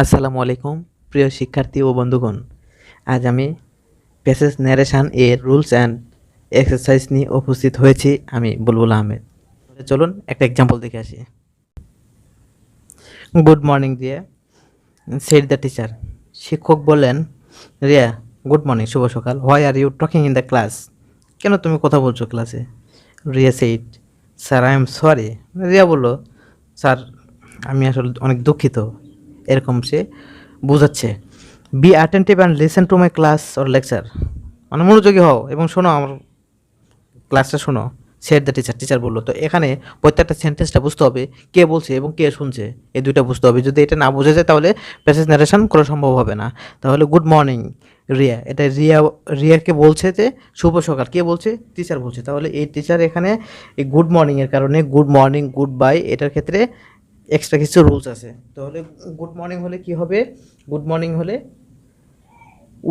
আসসালামু আলাইকুম প্রিয় শিক্ষার্থী ও বন্ধুগণ। আজ আমি প্যাসেজ ন্যারেশন এর রুলস অ্যান্ড এক্সারসাইজ নিয়ে উপস্থিত হয়েছি। আমি বুলবুল আহমেদ। চলুন একটা এক্সাম্পল দেখে আসি। Good morning Riya, said the teacher. শিক্ষক বললেন, রিয়া গুড মর্নিং, শুভ সকাল। Why are you talking in the class? কেন তুমি কথা বলছো ক্লাসে? Riya said, sir I am sorry. Riya বলল, স্যার আমি আসলে অনেক দুঃখিত। এরকম সে বোঝাচ্ছে। Be attentive and listen to my class or lecture, মানে মনোযোগী হও এবং শোনো, আমার ক্লাসটা শোনো। সেট দ্য টিচার, টিচার বললো। তো এখানে প্রত্যেকটা সেন্টেন্সটা বুঝতে হবে কে বলছে এবং কে শুনছে, এই দুইটা বুঝতে হবে। যদি এটা না বোঝা যায় তাহলে প্যাসেজ ন্যারেশন করা সম্ভব হবে না। তাহলে গুড মর্নিং রিয়া, এটা রিয়াকে বলছে যে শুভ সকাল, কে বলছে? টিচার বলছে। তাহলে এই টিচার এখানে এই গুড মর্নিংয়ের কারণে গুড মর্নিং, গুড বাই, এটার ক্ষেত্রে এক্সট্রা কিছু রুলস আছে। তাহলে গুড মর্নিং হলে কি হবে? গুড মর্নিং হলে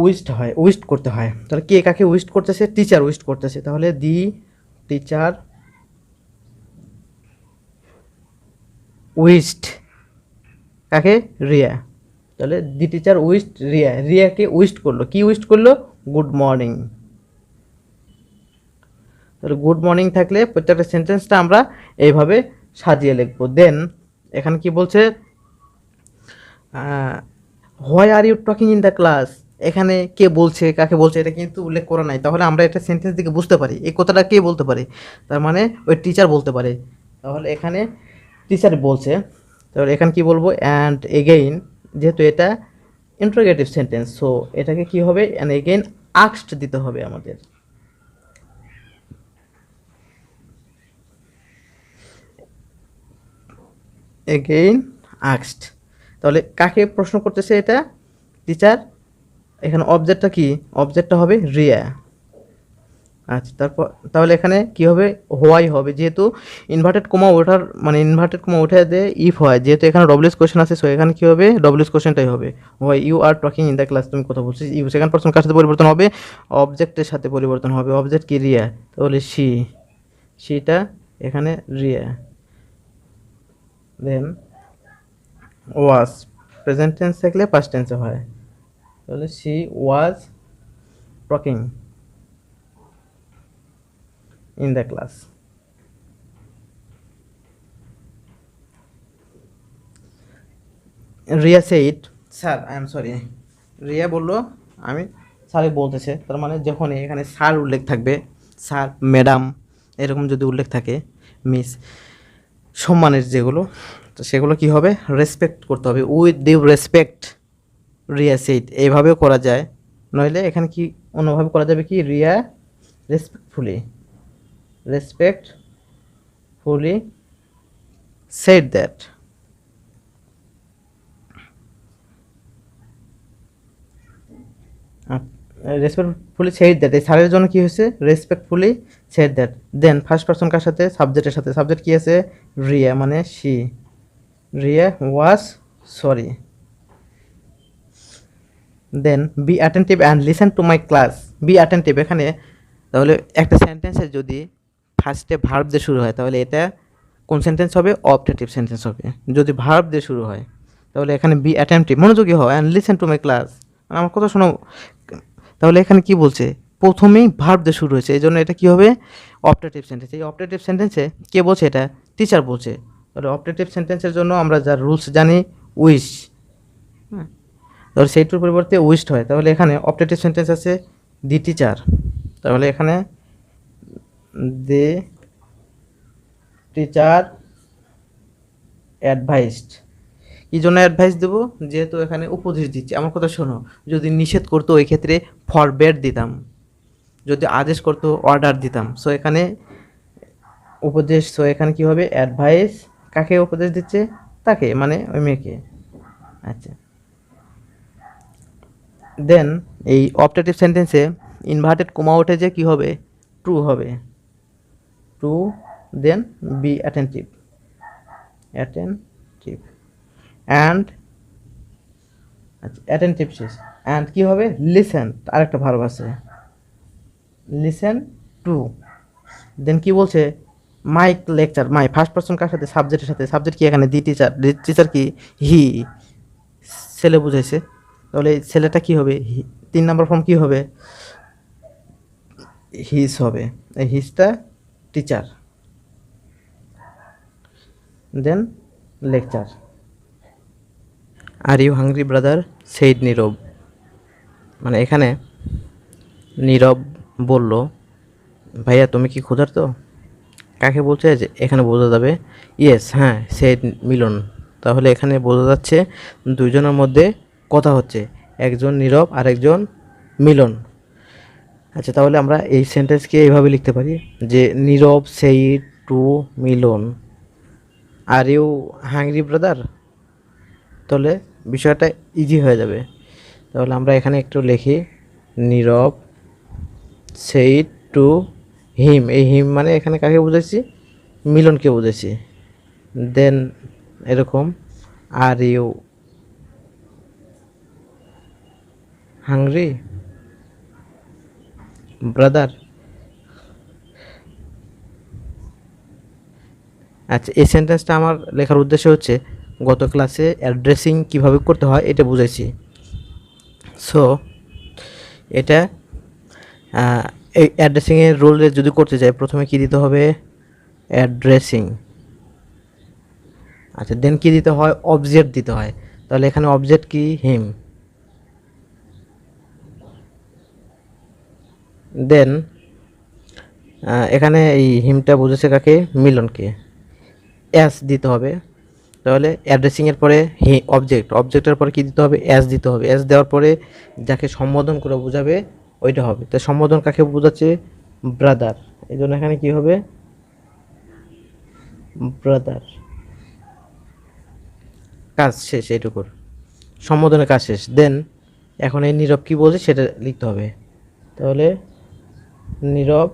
উইস্ট হয়, উইস্ট করতে হয়। তাহলে কে কাকে উইস্ট করতেছে? টিচার উইস্ট করতেছে। তাহলে দি টিচার উইস্ট কাকে? রিয়া। তাহলে দি টিচার উইস্ট রিয়া, রিয়াকে উইস্ট করলো। কি উইস্ট করলো? Good morning. তাহলে গুড মর্নিং থাকলে প্রত্যেকটা সেন্টেন্সটা আমরা এইভাবে সাজিয়ে লিখবো। দেন এখানে কি বলছে? Why are you talking in the class, এখানে কে বলছে, কাকে বলছে, এটা কিন্তু উল্লেখ করা নাই। তাহলে আমরা এটা সেন্টেন্স থেকে বুঝতে পারি এই কথাটা কে বলতে পারে। তার মানে ওই টিচার বলতে পারে। তাহলে এখানে টিচার বলছে। তাহলে এখানে কি বলবো? অ্যান্ড এগেইন, যেহেতু এটা ইন্টারোগেটিভ সেন্টেন্স, সো এটাকে কি হবে? অ্যান্ড এগেইন আক্সড দিতে হবে আমাদের। এগেইন আক্সড। তাহলে কাকে প্রশ্ন করতেছে এটা? টিচার। এখানে অবজেক্টটা কি? অবজেক্টটা হবে রিয়া। আচ্ছা, তারপর তাহলে এখানে কি হবে? হোয়াই হবে, যেহেতু ইনভার্টেড কোমা ওঠার, মানে ইনভার্টেড কোমা উঠে দিয়ে ইফ হয়, যেহেতু এখানে ডব্লিউএস কোশ্চেন আছে, সো এখানে কি হবে? ডব্লিউএস কোশ্চেনটাই হবে। Why you are talking in the class, তুমি কথা বলছিস। ইউ সেকেন্ড পারসন কার সাথে পরিবর্তন হবে? অবজেক্টের সাথে পরিবর্তন হবে। অবজেক্ট কি? রিয়া। তাহলে সিটা এখানে রিয়া। দেন ওয়াজ, প্রেজেন্ট টেন্স থাকলে পাস্ট টেন্সে হয়। তাহলে she was talking in the class. Riya said, sir I am sorry. Riya বলল, আমি স্যারে বলতেছে। তার মানে যখন এখানে স্যার উল্লেখ থাকবে, স্যার ম্যাডাম এরকম যদি উল্লেখ থাকে, মিস, সম্মানের যেগুলো, তো সেগুলো কি হবে? রেসপেক্ট করতে হবে। With due respect Riya said, এইভাবেও করা যায়। নইলে এখানে কি অন্যভাবে করা যাবে? কি? Riya respectfully, respectfully said that. Respectfully said that, এই স্যারের জন্য কি হয়েছে? Respectfully said that. Then first person কার সাথে? সাবজেক্টের সাথে। সাবজেক্ট কি আছে? রিয়া, মানে she. Riya was sorry. Then be attentive and listen to my class. Be attentive এখানে, তাহলে একটা সেন্টেন্সের যদি ফার্স্টে ভার্ব দিয়ে শুরু হয়, তাহলে এটা কোন সেন্টেন্স হবে? অবজেক্টিভ সেন্টেন্স হবে। যদি ভার্ব দিয়ে শুরু হয়, তাহলে এখানে বি অ্যাটেন্টিভ, মনোযোগী হও, and listen to my class, আমার কথা শোনো। তাহলে এখানে কি বলছে? প্রথমেই ভার্ব দিয়ে শুরু হয়েছে, এই জন্য এটা কি হবে? Optative sentence. এই অপটেটিভ সেন্টেন্সে কে বলছে? এটা টিচার বলছে। তাহলে অপটেটিভ সেন্টেন্সের জন্য আমরা যা রুলস জানি, উইশ, হ্যাঁ, তাহলে সেইটার পরিবর্তে উইস্ট হয়। তাহলে এখানে অপটেটিভ সেন্টেন্স আছে দি টিচার। তাহলে এখানে দি টিচার অ্যাডভাইসড। কী জন্য অ্যাডভাইস দেবো? যেহেতু এখানে উপদেশ দিচ্ছে, আমার কথা শোনো। যদি নিষেধ করতো ওই ক্ষেত্রে ফরবেড দিতাম, যদি আদেশ করতো অর্ডার দিতাম। সো এখানে উপদেশ, সো এখানে কী হবে? অ্যাডভাইস। কাকে উপদেশ দিচ্ছে? তাকে, মানে ওই মেয়েকে। আচ্ছা, দেন এই অপটেটিভ সেন্টেন্সে ইনভার্টেড কোমা ওঠে যে কী হবে? ট্রু হবে। True. Then be attentive, attentive and, আচ্ছা অ্যাটেন্টিভ শেষ। অ্যান্ড কী হবে? লিসেন, আরেকটা ভার্ব আছে, লিসেন টু। দেন কি বলছে? My lecture. ফার্স্ট পারসন কার সাথে? সাবজেক্টের সাথে। সাবজেক্ট কি এখানে? The teacher. দি টিচার কি? হি। ছেলে বুঝাইছে, তাহলে এই ছেলেটা কি হবে? 3 নম্বর ফর্ম কি হবে? হিজ হবে। এই হিজটা teacher, then lecture. Are you hungry brother said Nirab, মানে এখানে নীরব বলল, ভাইয়া তুমি কি ক্ষুধার্ত? কাকে বলছে? যে এখানে বোঝা যাবে ইয়েস, হ্যাঁ সেইড মিলন। তাহলে এখানে বোঝা যাচ্ছে দুইজনের মধ্যে কথা হচ্ছে, একজন নীরব আর একজন মিলন। আচ্ছা, তাহলে আমরা এই সেন্টেন্সকে এইভাবে লিখতে পারি যে Nirab said to Milan, are you hungry brother. তাহলে বিষয়টা ইজি হয়ে যাবে। তাহলে আমরা এখানে একটু লিখি, নীরব সেইড টু হিম। এই হিম মানে এখানে কাকে বুঝেছি? মিলনকে বুঝেছি। দেন এরকম, আর ইউ হাংরি ব্রাদার। আচ্ছা, এই সেন্টেন্সটা আমার লেখার উদ্দেশ্য হচ্ছে গত ক্লাসে অ্যাড্রেসিং কিভাবে করতে হয় এটা বুঝাইছি। সো এটা এই অ্যাড্রেসিংয়ের রোলে যদি করতে চাই, প্রথমে কি দিতে হবে? অ্যাড্রেসিং। আচ্ছা, দেন কি দিতে হয়? অবজেক্ট দিতে হয়। তাহলে এখানে অবজেক্ট কি? হিম। দেন এখানে এই হিমটা বুঝেছে কাকে? মিলনকে। অ্যাস দিতে হবে। তাহলে অ্যাড্রেসিংয়ের পরে অবজেক্টের পরে কী দিতে হবে? অ্যাস দিতে হবে। অ্যাস দেওয়ার পরে যাকে সম্বোধন করে বোঝাবে ওইটা হবে। তো সম্বোধন কাকে বোঝাচ্ছে? ব্রাদার। এই জন্য এখানে কী হবে? ব্রাদার। কাজ শেষ, এইটুকুর সম্বোধনের কাজ শেষ। দেন এখন এই নীরব কী বলছে সেটা লিখতে হবে। তাহলে নীরব,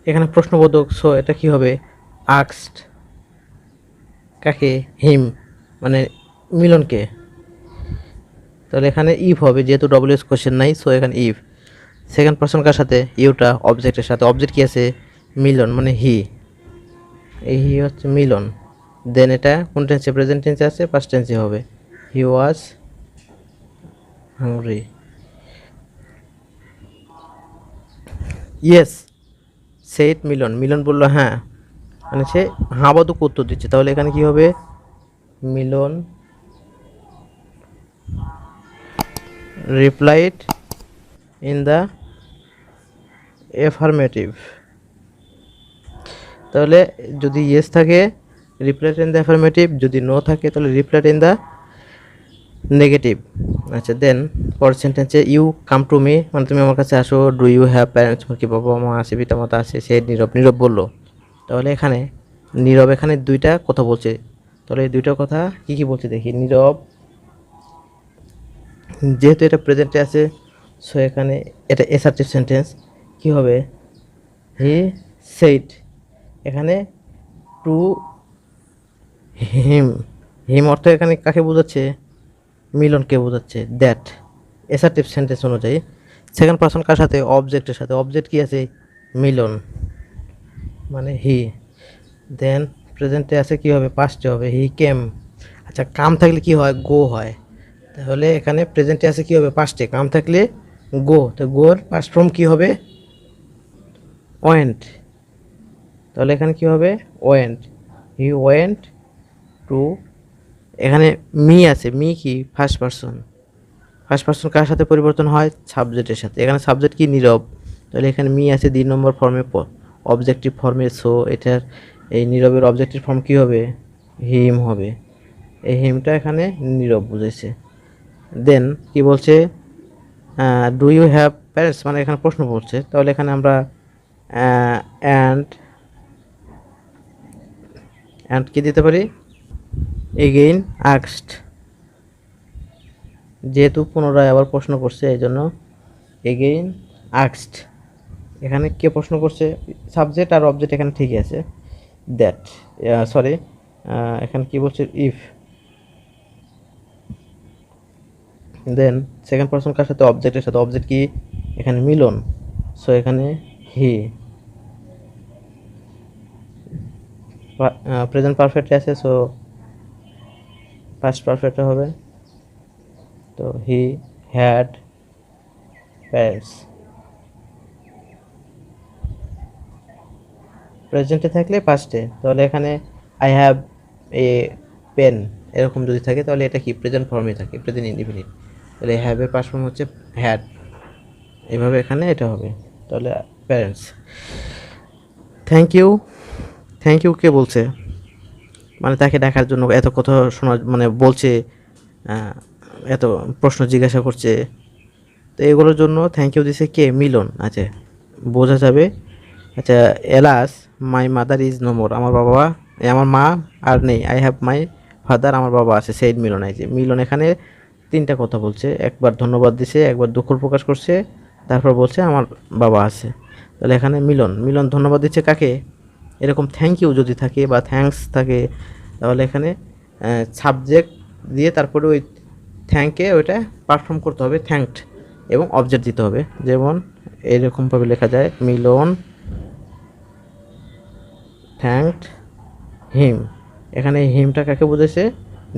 এখানে প্রশ্নবোধক, সো এটা কি হবে? আক্সড। কাকে? হিম, মানে মিলনকে। তাহলে এখানে ইফ হবে, যেহেতু ডব্লিউএস কোশ্চেন নাই, সো এখানে ইফ। সেকেন্ড পার্সন কার সাথে? ইউটা অবজেক্টের সাথে। অবজেক্ট কি আছে? মিলন, মানে হি। এই হি হচ্ছে মিলন। দেন এটা কোন টেন্সে? প্রেজেন্ট টেন্সে আছে, পাস্ট টেন্সে হবে। হি ওয়াজ হাংরি। ইয়েস সেইড মিলন। মিলন বললো হ্যাঁ, মানে সে হাঁবাদুক উত্তর দিচ্ছে। তাহলে এখানে কি হবে? মিলন replied in the affirmative। তাহলে যদি ইয়েস থাকে রিপ্লাইড ইন দ্য অ্যাফার্মেটিভ, যদি নো থাকে তাহলে রিপ্লাইড ইন দ্য নেগেটিভ। আচ্ছা, দেন পরের সেন্টেন্সে ইউ কাম টু মি, মানে তুমি আমার কাছে আসো। ডু ইউ হ্যাভ প্যারেন্টস, কি বাবা মা আছে, পিতা মাতা আছে? সে নীরব। নীরব বললো। তাহলে এখানে নীরব এখানে দুইটা কথা বলছে। তাহলে এই দুইটা কথা কি কি বলছে দেখি। নীরব, যেহেতু এটা প্রেজেন্টে আছে, সো এখানে এটা অ্যাসার্টিভ সেন্টেন্স। কি হবে? He said. এখানে টু হিম। হিম অর্থ এখানে কাকে বোঝাচ্ছে? মিলনকে বোঝাচ্ছে। দ্যাট অ্যাসার্টিভ সেন্টেন্স অনুযায়ী। সেকেন্ড পার্সন কার সাথে? অবজেক্টের সাথে। অবজেক্ট কি আছে? মিলন, মানে হি। দেন প্রেজেন্টে আছে কি হবে? পাস্টে হবে, হি কেম। আচ্ছা, কাম থাকলে কি হয়? গো হয়। তাহলে এখানে প্রেজেন্টে আছে কি হবে? পাস্টে। কাম থাকলে গো, তো গোর পাস্ট ফর্ম কি হবে? ওয়েন্ট। তাহলে এখানে কি হবে? ওয়েন্ট। He went to. এখানে মি আছে, মি কি? First person. ফার্স্ট পার্সন কার সাথে পরিবর্তন হয়? সাবজেক্টের সাথে। এখানে সাবজেক্ট কি? নীরব। তাহলে এখানে মি আছে 2 নম্বর ফর্মে, অবজেক্টিভ ফর্মে। সো এটার এই নীরবের অবজেক্টিভ ফর্ম কি হবে? হিম হবে। এই হিমটা এখানে নীরব বুঝেছে। দেন কি বলছে? ডু ইউ হ্যাভ প্যারেন্টস, মানে এখানে প্রশ্ন বলছে। তাহলে এখানে আমরা অ্যান্ড অ্যান্ড কি দিতে পারি? এগেইন আক্সড। যেহেতু পুনরায় আবার প্রশ্ন করছে এই জন্য এগেইন আক্সড। এখানে কে প্রশ্ন করছে? সাবজেক্ট আর অবজেক্ট এখানে ঠিকই আছে। দ্যাট, সরি, এখানে কি বলছে? ইফ। দেন সেকেন্ড পার্সন কার সাথে? অবজেক্টের সাথে। অবজেক্ট কি? এখানে মিলন, সো এখানে হি। প্রেজেন্ট পারফেক্টলি আছে, সো পাস্ট পারফেক্ট হবে, তো হি হ্যাড প্যারেন্টস। প্রেজেন্টে থাকলে পাস্টে, তাহলে এখানে আই হ্যাভ এ পেন এরকম যদি থাকে তাহলে এটা কি প্রেজেন্ট ফর্মে থাকে, প্রেজেন্ট ইনডিফিনিট। তাহলে হ্যাভের পাস্ট ফর্ম হচ্ছে হ্যাড, এভাবে এখানে এটা হবে। তাহলে parents. Thank you, thank you কে বলছে? মানে তাকে ডাকার জন্য এত কথা শোনা, মানে বলছে, এত প্রশ্ন জিজ্ঞাসা করছে, তো এগুলোর জন্য থ্যাংক ইউ দিছে কে? মিলন। আচ্ছা, বোঝা যাবে। আচ্ছা, alas my mother is no more, আমার বাবা, আমার মা আর নেই। আই হ্যাভ মাই ফাদার, আমার বাবা আছে। সেইড মিলন। এই যে মিলন এখানে তিনটা কথা বলছে, একবার ধন্যবাদ দিছে, একবার দুঃখ প্রকাশ করছে, তারপর বলছে আমার বাবা আছে। তাহলে এখানে মিলন, মিলন ধন্যবাদ দিচ্ছে কাকে? এরকম থ্যাংক ইউ যদি থাকে বা থ্যাঙ্কস থাকে, তাহলে এখানে সাবজেক্ট দিয়ে তারপরে ওই থ্যাঙ্কে ওইটা পারফর্ম করতে হবে, থ্যাঙ্কড, এবং অবজেক্ট দিতে হবে। যেমন এরকমভাবে লেখা যায়, মিলন থ্যাঙ্কড হিম। এখানে হিমটা কাকে বোঝাইছে?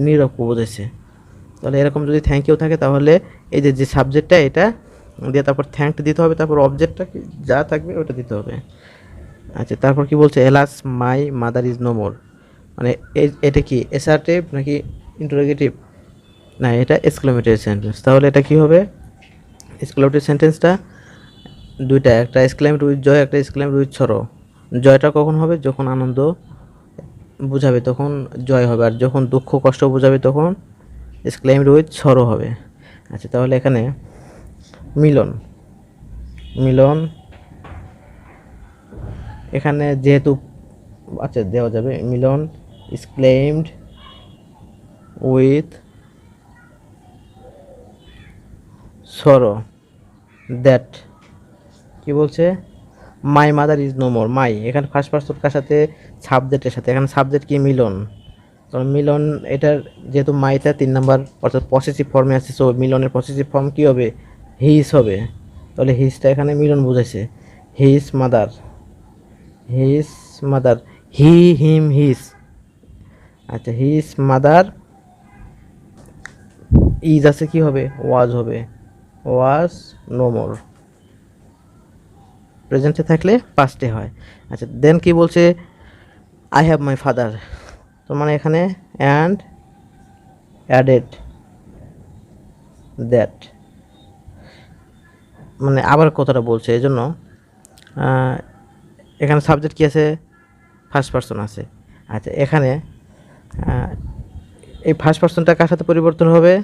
নীরবকে বোঝাইছে। তাহলে এরকম যদি থ্যাংক ইউ থাকে তাহলে এই যে সাবজেক্টটা এটা দিয়ে তারপর থ্যাঙ্কড দিতে হবে, তারপর অবজেক্টটা যা থাকবে ওটা দিতে হবে। আচ্ছা, তারপর কি বলছে? Alas my mother is no more, মানে এটা কি অ্যাসার্টিভ নাকি ইন্টারোগেটিভ? না, এটা এক্সক্লেমেটরি সেন্টেন্স। তাহলে এটা কি হবে? এক্সক্লেমেটরি সেন্টেন্সটা দুইটা, একটা এক্সক্লেমেড উইথ জয়, একটা এক্সক্লেমেড উইথ সরো। জয়টা কখন হবে? যখন আনন্দ বোঝাবে তখন জয় হবে, আর যখন দুঃখ কষ্ট বোঝাবে তখন এক্সক্লেমেড উইথ সরো হবে। আচ্ছা, তাহলে এখানে মিলন, মিলন এখানে যেহেতু, আচ্ছা দেওয়া যাবে, Milan exclaimed with sorrow that, কি বলছে? My mother is no more. My এখানে ফার্স্ট পারসন কার সাথে? সাবজেক্টের সাথে। এখানে সাবজেক্ট কি? মিলন। কারণ মিলন এটার যেহেতু মাইটা 3 নাম্বার অর্থাৎ পসেসিভ ফর্মে আছে, সো মিলনের পসেসিভ ফর্ম কী হবে? হিজ হবে। তাহলে হিজটা এখানে মিলন বুঝাইছে। হিজ মাদার, হিজ মাদার, হি হিম হিজ। আচ্ছা, হিজ মাদার ইজ আছে, কি হবে? ওয়াজ হবে, ওয়াজ নো মোর। প্রেজেন্টে থাকলে পাস্টে হয়। আচ্ছা, দেন কি বলছে? আই হ্যাভ মাই ফাদার, তো মানে এখানে অ্যান্ড অ্যাডেড দ্যাট, মানে আবার কথাটা বলছে, এই জন্য এখানে সাবজেক্ট কী আছে? ফার্স্ট পারসন আছে। আচ্ছা, এখানে এই ফার্স্ট পারসনটা কার সাথে পরিবর্তন হবে?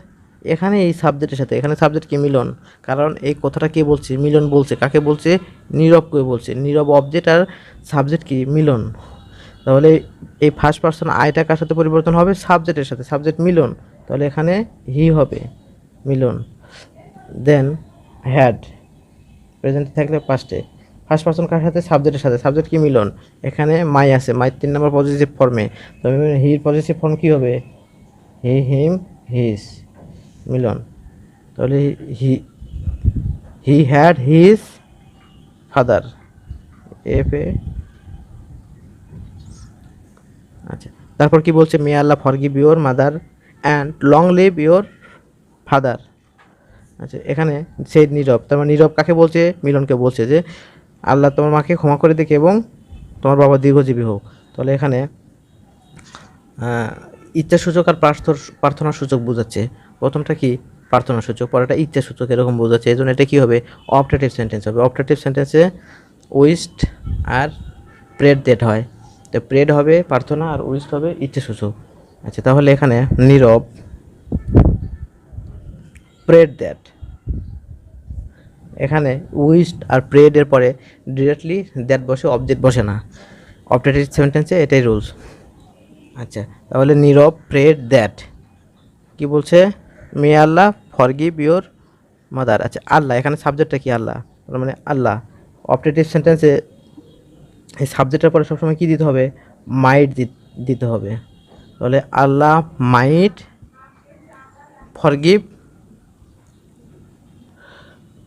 এখানে এই সাবজেক্টের সাথে। এখানে সাবজেক্ট কি? মিলন। কারণ এই কথাটা কে বলছে? মিলন বলছে। কাকে বলছে? নীরবকে বলছে। নীরব অবজেক্ট আর সাবজেক্ট কি? মিলন। তাহলে এই ফার্স্ট পারসন আইটা কার সাথে পরিবর্তন হবে? সাবজেক্টের সাথে। সাবজেক্ট মিলন, তাহলে এখানে হি হবে, মিলন। দেন হ্যাড, প্রেজেন্টে থাকলে পাস্টে। ফার্স্ট পারসন কার সাথে? সাবজেক্টের সাথে। সাবজেক্ট কি? মিলন। এখানে মাই আছে, মাই 3 নম্বর পজিটিভ ফর্মে, তবে হির পজিটিভ ফর্ম কী হবে? He him his, Milan. তাহলে he had his father, F A. আচ্ছা, তারপর কি বলছে? May Allah forgive your mother and long live your father. আচ্ছা, এখানে সেই নীরব, তার মানে নীরব কাকে বলছে? মিলনকে বলছে যে আল্লাহ তোমার মাকে ক্ষমা করে দেখে এবং তোমার বাবা দীর্ঘজীবী হোক। তাহলে এখানে ইচ্ছাসূচক আর প্রার্থনা সূচক বোঝাচ্ছে। প্রথমটা কি? প্রার্থনা সূচক, পরেরটা ইচ্ছা সূচক, এরকম বোঝাচ্ছে। এই জন্য এটা কী হবে? অপটেটিভ সেন্টেন্স হবে। অপটেটিভ সেন্টেন্সে উইস্ট আর প্রেড দ্যাট হয়, তো প্রেড হবে প্রার্থনা আর উইস্ট হবে ইচ্ছা সূচক। আচ্ছা, তাহলে এখানে নীরব প্রেড দ্যাট, এখানে উইস্ট আর প্রেড এর পরে ডিরেক্টলি দ্যাট বসে, অবজেক্ট বসে না। অপটেটিভ সেন্টেন্সে এটাই রুলস। আচ্ছা, তাহলে নীরব প্রেড দ্যাট কি বলছে? May Allah forgive your mother. আচ্ছা, আল্লাহ এখানে সাবজেক্টটা কি? আল্লাহ, মানে আল্লাহ। অপটেটিভ সেন্টেন্সে এই সাবজেক্টের পরে সবসময় কী দিতে হবে? মাইট দিতে হবে। তাহলে আল্লাহ মাইট ফরগিভ,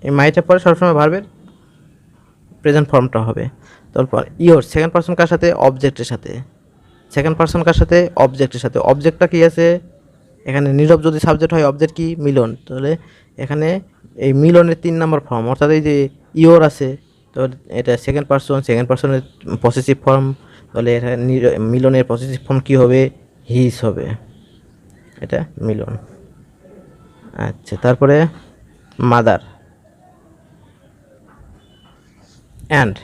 এই মাইটের পরে সবসময় ভার্বের প্রেজেন্ট ফর্মটা হবে। তারপর ইয়োর, সেকেন্ড পারসন কার সাথে? অবজেক্টের সাথে। সেকেন্ড পারসন কার সাথে? অবজেক্টের সাথে। অবজেক্টটা কি আছে? এখানে নীরব যদি সাবজেক্ট হয়, অবজেক্ট কি মিলন, তাহলে এখানে এই মিলনের 3 নম্বর ফর্ম, অর্থাৎ এই যে ইওর আছে, তো এটা সেকেন্ড পার্সনের পসেসিভ ফর্ম, তাহলে এটা মিলনের পসেসিভ ফর্ম কি হবে, হিজ হবে, এটা মিলন। আচ্ছা, তারপরে মাদার, অ্যান্ড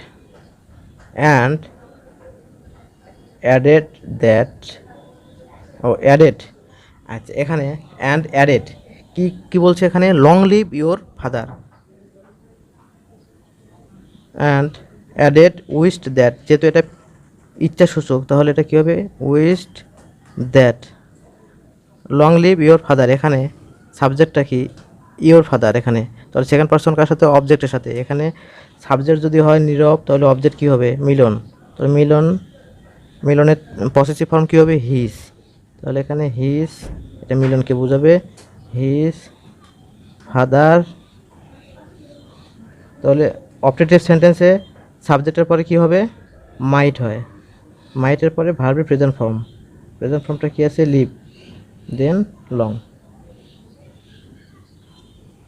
অ্যাডেড দ্যাট, ও অ্যাডেড, আচ্ছা এখানে অ্যান্ড অ্যাডেড কি বলছে এখানে, long live your father, and added wished that, যেহেতু এটা ইচ্ছাসূচক তাহলে এটা কী হবে, wished that long live your father, এখানে সাবজেক্টটা কি ইওর ফাদার, এখানে তাহলে সেকেন্ড পার্সন কার সাথে, অবজেক্টের সাথে, এখানে সাবজেক্ট যদি হয় নীরব তাহলে অবজেক্ট কী হবে, মিলন, তাহলে মিলনের পসেসিভ ফর্ম কী হবে, হিজ, তাহলে এখানে হিজ, এটা মিলনকে বোঝাবে, হিজ ফাদার, তাহলে অপারেটিভ সেন্টেন্সে সাবজেক্টের পরে কি হবে, মাইট হয়, মাইটের পরে ভার্বের প্রেজেন্ট ফর্মটা কি আছে, লিভ, দেন লং।